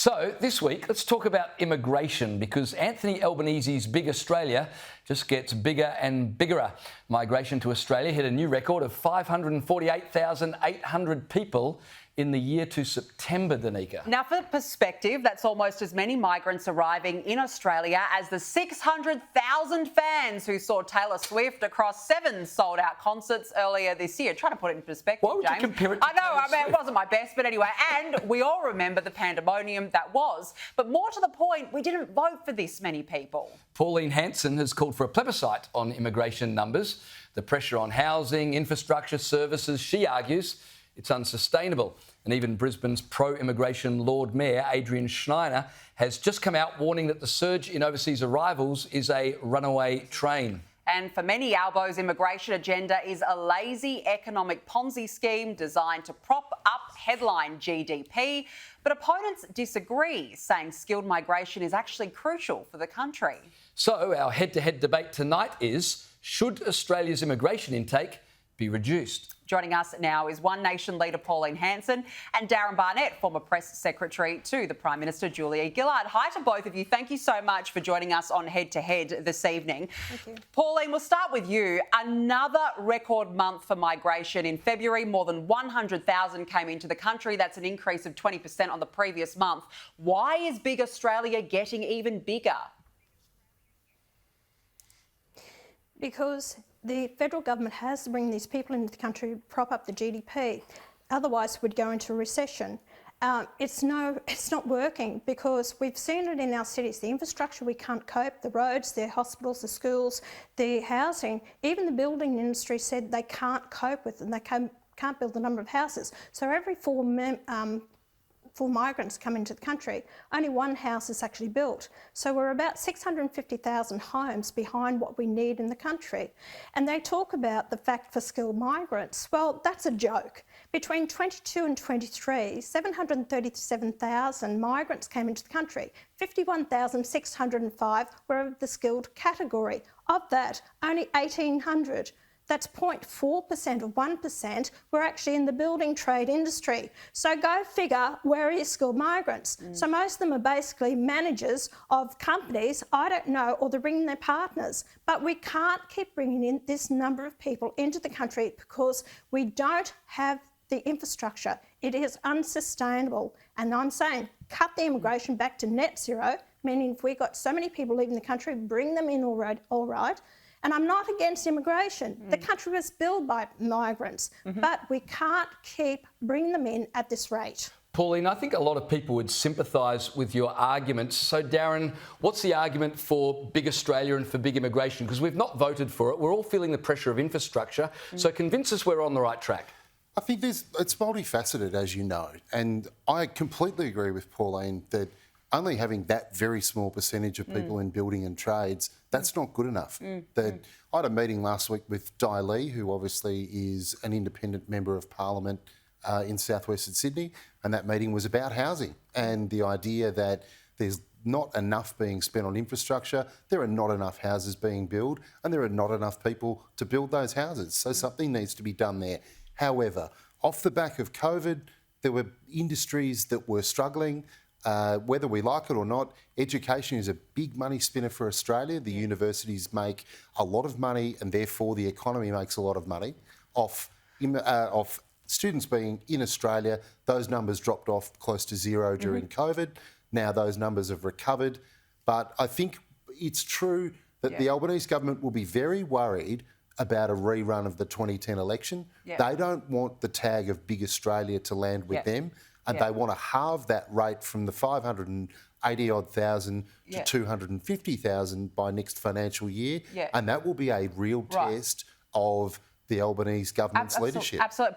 So this week, let's talk about immigration because Anthony Albanese's Big Australia just gets bigger and bigger. Migration to Australia hit a new record of 548,800 people in the year to September, Danica. Now, for perspective, that's almost as many migrants arriving in Australia as the 600,000 fans who saw Taylor Swift across 7 sold-out concerts earlier this year. Try to put it in perspective, Why would James. you compare it to I know, Taylor Swift? it wasn't my best, but anyway. And we all remember the pandemonium that was. But more to the point, we didn't vote for this many people. Pauline Hanson has called for a plebiscite on immigration numbers. The pressure on housing, infrastructure, services, she argues, it's unsustainable. And even Brisbane's pro-immigration Lord Mayor, Adrian Schneider, has just come out warning that the surge in overseas arrivals is a runaway train. And for many Albo's immigration agenda is a lazy economic Ponzi scheme designed to prop up headline GDP. But opponents disagree, saying skilled migration is actually crucial for the country. So our head-to-head debate tonight is, should Australia's immigration intake be reduced? Joining us now is One Nation Leader Pauline Hanson and Darren Barnett, former Press Secretary to the Prime Minister Julia Gillard. Hi to both of you. Thank you so much for joining us on Head to Head this evening. Thank you. Pauline, we'll start with you. Another record month for migration. In February, more than 100,000 came into the country. That's an increase of 20% on the previous month. Why is Big Australia getting even bigger? Because the federal government has to bring these people into the country to prop up the GDP. Otherwise, we'd go into a recession. It's not working because we've seen it in our cities. The infrastructure, we can't cope. The roads, the hospitals, the schools, the housing. Even the building industry said they can't cope with them. They can't build the number of houses. So every four migrants come into the country, only one house is actually built. So we're about 650,000 homes behind what we need in the country. And they talk about the fact for skilled migrants. Well, that's a joke. Between 22 and 23, 737,000 migrants came into the country. 51,605 were of the skilled category. Of that, only 1,800. That's 0.4% of 1% were actually in the building trade industry. So go figure, where are your skilled migrants? So most of them are basically managers of companies, I don't know, or they're bringing their partners. But we can't keep bringing in this number of people into the country because we don't have the infrastructure. It is unsustainable. And I'm saying, cut the immigration back to net zero, meaning if we got so many people leaving the country, bring them in all right. And I'm not against immigration. The country was built by migrants, but we can't keep bringing them in at this rate. Pauline, I think a lot of people would sympathise with your arguments. So, Darren, what's the argument for Big Australia and for big immigration? Because we've not voted for it. We're all feeling the pressure of infrastructure. So convince us we're on the right track. I think it's multifaceted, as you know. And I completely agree with Pauline that only having that very small percentage of people in building and trades, that's not good enough. I had a meeting last week with Di Lee, who obviously is an independent member of Parliament in southwestern Sydney, and that meeting was about housing and the idea that there's not enough being spent on infrastructure, there are not enough houses being built, and there are not enough people to build those houses. So something needs to be done there. However, off the back of COVID, there were industries that were struggling. Whether we like it or not, education is a big money spinner for Australia. The universities make a lot of money and therefore the economy makes a lot of money off students being in Australia. Those numbers dropped off close to zero during COVID. Now those numbers have recovered. But I think it's true that the Albanese government will be very worried about a rerun of the 2010 election. They don't want the tag of Big Australia to land with them. And they want to halve that rate from the 580-odd thousand to 250,000 by next financial year. And that will be a real test of the Albanese government's leadership. Absolutely.